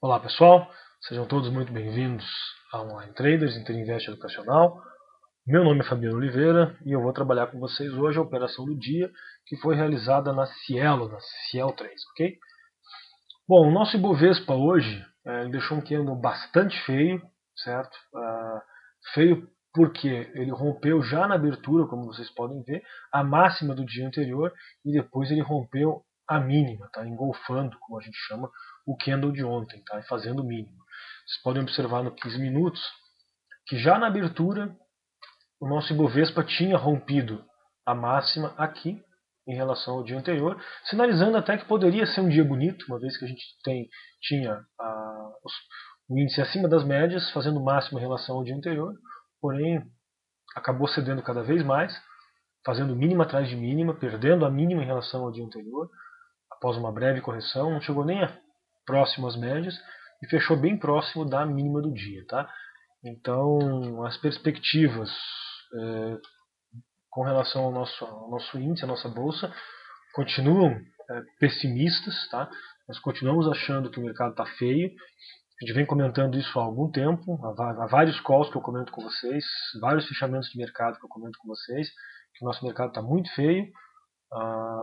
Olá pessoal, sejam todos muito bem-vindos a Online Traders Interinvest Educacional. Meu nome é Fabiano Oliveira e eu vou trabalhar com vocês hoje a operação do dia que foi realizada na Cielo, na Ciel 3, ok? Bom, o nosso Ibovespa hoje deixou um candle bastante feio, certo? Feio porque ele rompeu já na abertura, como vocês podem ver, a máxima do dia anterior e depois ele rompeu a mínima, tá? Engolfando, como a gente chama, o candle de ontem, tá? E fazendo o mínimo. Vocês podem observar no 15 minutos que já na abertura o nosso Ibovespa tinha rompido a máxima aqui em relação ao dia anterior, sinalizando até que poderia ser um dia bonito, uma vez que a gente tinha o índice acima das médias, fazendo máximo em relação ao dia anterior, porém acabou cedendo cada vez mais, fazendo mínima atrás de mínima, perdendo a mínima em relação ao dia anterior, após uma breve correção, não chegou nem próximo às médias e fechou bem próximo da mínima do dia. Tá? Então, as perspectivas com relação ao nosso índice, à nossa bolsa, continuam pessimistas. Tá? Nós continuamos achando que o mercado está feio. A gente vem comentando isso há algum tempo, há vários calls que eu comento com vocês, vários fechamentos de mercado que eu comento com vocês, que o nosso mercado está muito feio.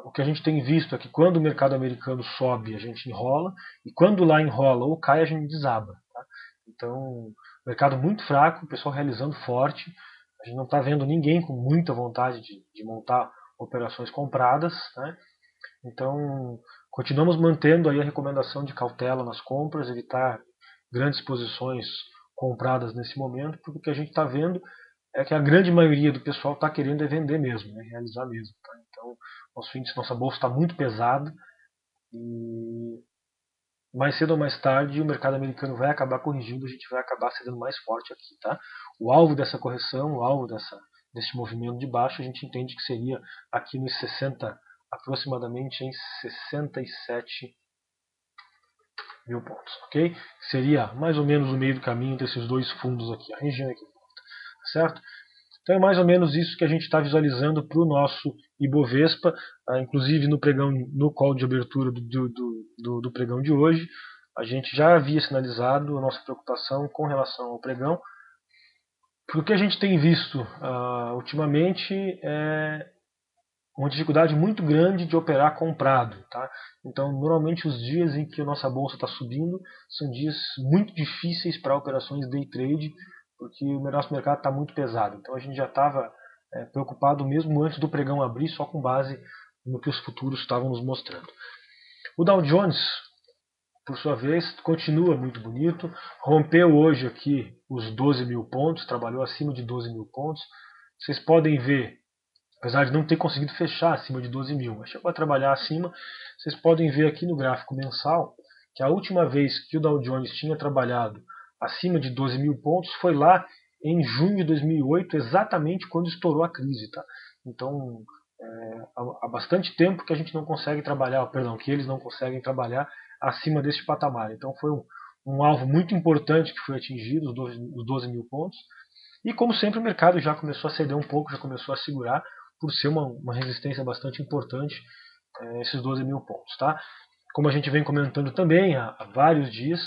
O que a gente tem visto é que quando o mercado americano sobe, a gente enrola, e quando lá enrola ou cai, a gente desaba. Tá? Então, mercado muito fraco, o pessoal realizando forte. A gente não está vendo ninguém com muita vontade de montar operações compradas. Né? Então, continuamos mantendo aí a recomendação de cautela nas compras, evitar grandes posições compradas nesse momento, porque o que a gente está vendo é que a grande maioria do pessoal está querendo é vender mesmo, né, realizar mesmo. Tá? Então, nosso índice, nossa bolsa está muito pesada e mais cedo ou mais tarde o mercado americano vai acabar corrigindo, a gente vai acabar cedendo mais forte aqui. Tá? O alvo dessa correção, o alvo desse movimento de baixo, a gente entende que seria aqui nos 60, aproximadamente em 67 mil pontos, ok? Seria mais ou menos o meio do caminho entre esses dois fundos aqui, a região aqui, certo? Então é mais ou menos isso que a gente está visualizando para o nosso Ibovespa, inclusive no pregão, no call de abertura do pregão de hoje, a gente já havia sinalizado a nossa preocupação com relação ao pregão, porque o que a gente tem visto ultimamente é uma dificuldade muito grande de operar comprado. Tá? Então, normalmente os dias em que a nossa bolsa está subindo são dias muito difíceis para operações day trade, porque o nosso mercado está muito pesado. Então, a gente já estava preocupado mesmo antes do pregão abrir, só com base no que os futuros estavam nos mostrando. O Dow Jones, por sua vez, continua muito bonito, rompeu hoje aqui os 12 mil pontos, trabalhou acima de 12 mil pontos. Vocês podem ver, apesar de não ter conseguido fechar acima de 12 mil, mas chegou a trabalhar acima. Vocês podem ver aqui no gráfico mensal que a última vez que o Dow Jones tinha trabalhado acima de 12 mil pontos foi lá em junho de 2008, exatamente quando estourou a crise. Tá? Então, há bastante tempo que a gente não consegue trabalhar, perdão, que eles não conseguem trabalhar acima deste patamar. Então foi um alvo muito importante que foi atingido, os 12 mil pontos. E como sempre o mercado já começou a ceder um pouco, já começou a segurar, por ser uma resistência bastante importante, esses 12 mil pontos. Tá? Como a gente vem comentando também há vários dias,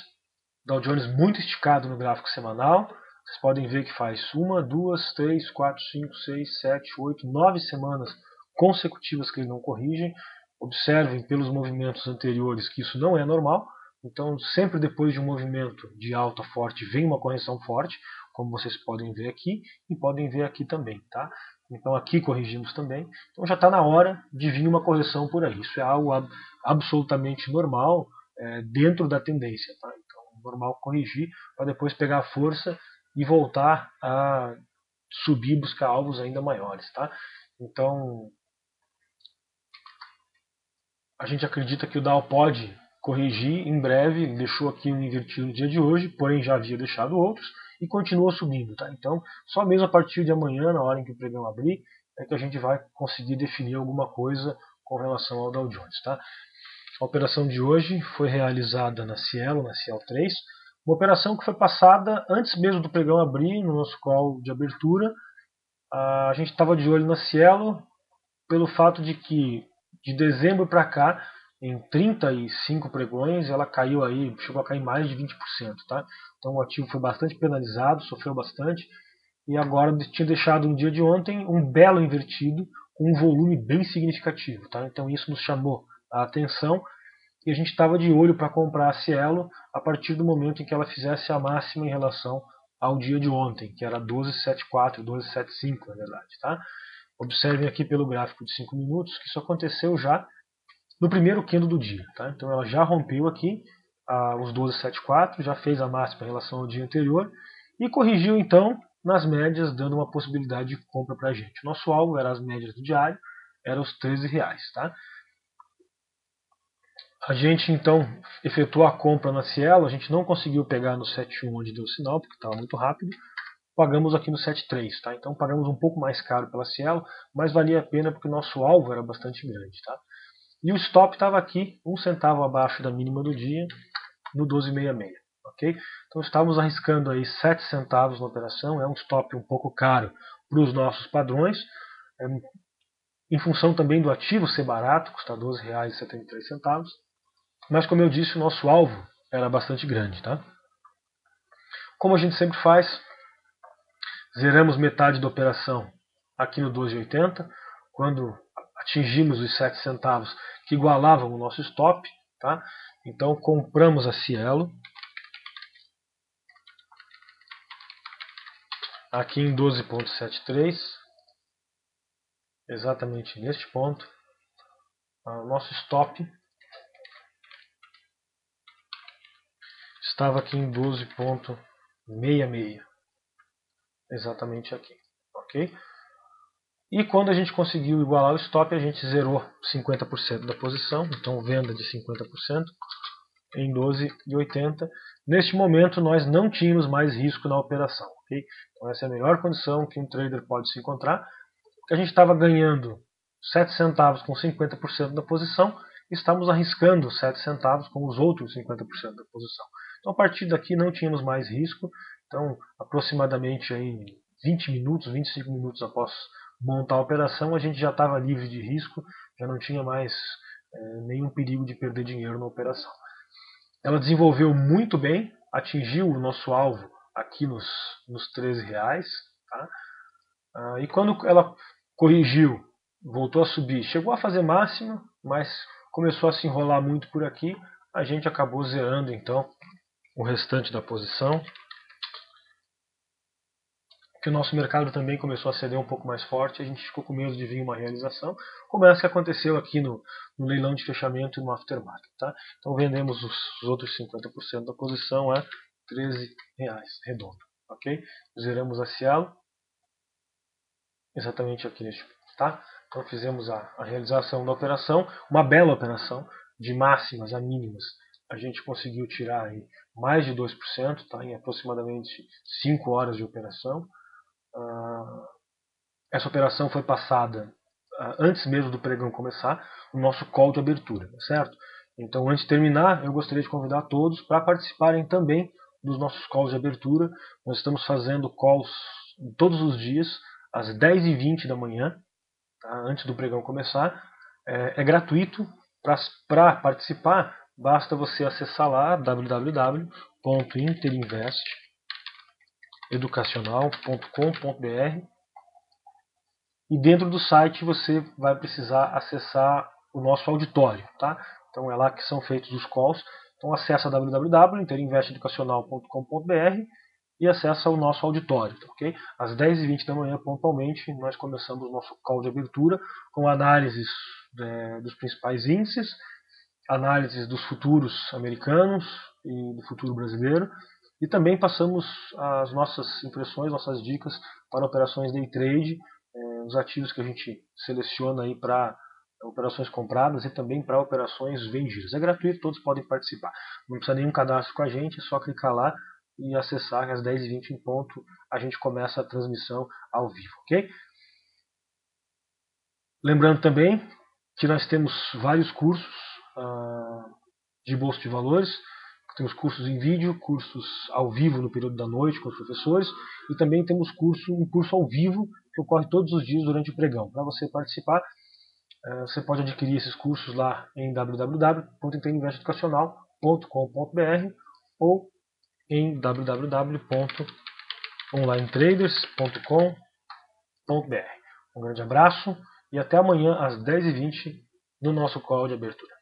Dow Jones muito esticado no gráfico semanal. Vocês podem ver que faz uma, duas, três, quatro, cinco, seis, sete, oito, 9 semanas consecutivas que ele não corrigem. Observem pelos movimentos anteriores que isso não é normal. Então, sempre depois de um movimento de alta forte, vem uma correção forte, como vocês podem ver aqui e podem ver aqui também. Tá? Então, aqui corrigimos também. Então, já está na hora de vir uma correção por aí. Isso é algo absolutamente normal dentro da tendência. Tá? Então, normal corrigir para depois pegar força e voltar a subir e buscar alvos ainda maiores. Tá? Então, a gente acredita que o Dow pode corrigir em breve, deixou aqui um invertido no dia de hoje, porém já havia deixado outros e continua subindo. Tá? Então, só mesmo a partir de amanhã, na hora em que o pregão abrir, é que a gente vai conseguir definir alguma coisa com relação ao Dow Jones. Tá? A operação de hoje foi realizada na Cielo 3, uma operação que foi passada antes mesmo do pregão abrir, no nosso call de abertura. A gente estava de olho na Cielo pelo fato de que de dezembro para cá em 35 pregões, ela caiu aí, chegou a cair mais de 20%, tá? Então o ativo foi bastante penalizado, sofreu bastante, e agora tinha deixado no dia de ontem um belo invertido, com um volume bem significativo, tá? Então isso nos chamou a atenção, e a gente estava de olho para comprar a Cielo a partir do momento em que ela fizesse a máxima em relação ao dia de ontem, que era 12,74, 12,75 na verdade, tá? Observem aqui pelo gráfico de 5 minutos que isso aconteceu já no primeiro candle do dia, tá? Então ela já rompeu aqui os 12,74, já fez a máxima em relação ao dia anterior e corrigiu então nas médias, dando uma possibilidade de compra para a gente. Nosso alvo era as médias do diário, eram os R$13, tá? A gente então efetuou a compra na Cielo, a gente não conseguiu pegar no 7.1 onde deu o sinal, porque estava muito rápido. Pagamos aqui no 7.3, tá? Então pagamos um pouco mais caro pela Cielo, mas valia a pena porque o nosso alvo era bastante grande, tá? E o stop estava aqui, 1 centavo abaixo da mínima do dia, no 12,66, ok? Então estávamos arriscando aí 7 centavos na operação, é um stop um pouco caro para os nossos padrões, em função também do ativo ser barato, custa R$12,73, mas como eu disse, o nosso alvo era bastante grande, tá? Como a gente sempre faz, zeramos metade da operação aqui no 12,80, quando atingimos os 7 centavos que igualavam o nosso stop, tá? Então compramos a Cielo aqui em 12,73, exatamente neste ponto. O nosso stop estava aqui em 12,66, exatamente aqui, ok? E quando a gente conseguiu igualar o stop, a gente zerou 50% da posição, então venda de 50% em 12,80. Neste momento nós não tínhamos mais risco na operação, ok? Então essa é a melhor condição que um trader pode se encontrar, porque a gente estava ganhando 7 centavos com 50% da posição, e estamos arriscando 7 centavos com os outros 50% da posição. Então a partir daqui não tínhamos mais risco, então aproximadamente aí 20 minutos, 25 minutos após montar a operação, a gente já estava livre de risco, já não tinha mais nenhum perigo de perder dinheiro na operação. Ela desenvolveu muito bem, atingiu o nosso alvo aqui nos R$13, tá? E quando ela corrigiu, voltou a subir, chegou a fazer máxima, mas começou a se enrolar muito por aqui, a gente acabou zerando então o restante da posição, que o nosso mercado também começou a ceder um pouco mais forte, a gente ficou com medo de vir uma realização, como essa que aconteceu aqui no leilão de fechamento e no aftermarket, tá? Então vendemos os outros 50% da posição a R$13 redondo, ok? Zeramos a Cielo, exatamente aqui neste ponto, tá? Então fizemos a realização da operação, uma bela operação, de máximas a mínimas. A gente conseguiu tirar aí mais de 2%, tá? Em aproximadamente 5 horas de operação. Essa operação foi passada antes mesmo do pregão começar, o nosso call de abertura, certo? Então, antes de terminar, eu gostaria de convidar todos para participarem também dos nossos calls de abertura. Nós estamos fazendo calls todos os dias, às 10h20 da manhã, tá? Antes do pregão começar. É gratuito. Para participar, basta você acessar lá www.interinvesteducacional.com.br e dentro do site você vai precisar acessar o nosso auditório, tá? Então é lá que são feitos os calls. Então acessa www.interinvesteducacional.com.br e acessa o nosso auditório, ok? Às 10h20 da manhã, pontualmente, nós começamos o nosso call de abertura com análises dos principais índices, análises dos futuros americanos e do futuro brasileiro, e também passamos as nossas impressões, nossas dicas para operações day trade, os ativos que a gente seleciona aí para operações compradas e também para operações vendidas. É gratuito, todos podem participar. Não precisa nenhum cadastro com a gente, é só clicar lá e acessar que às 10h20 em ponto a gente começa a transmissão ao vivo, ok? Lembrando também que nós temos vários cursos de bolsa de valores. Temos cursos em vídeo, cursos ao vivo no período da noite com os professores e também temos um curso ao vivo que ocorre todos os dias durante o pregão. Para você participar, Você pode adquirir esses cursos lá em www.interinvesteeducacional.com.br ou em www.onlinetraders.com.br. Um grande abraço e até amanhã às 10h20 no nosso call de abertura.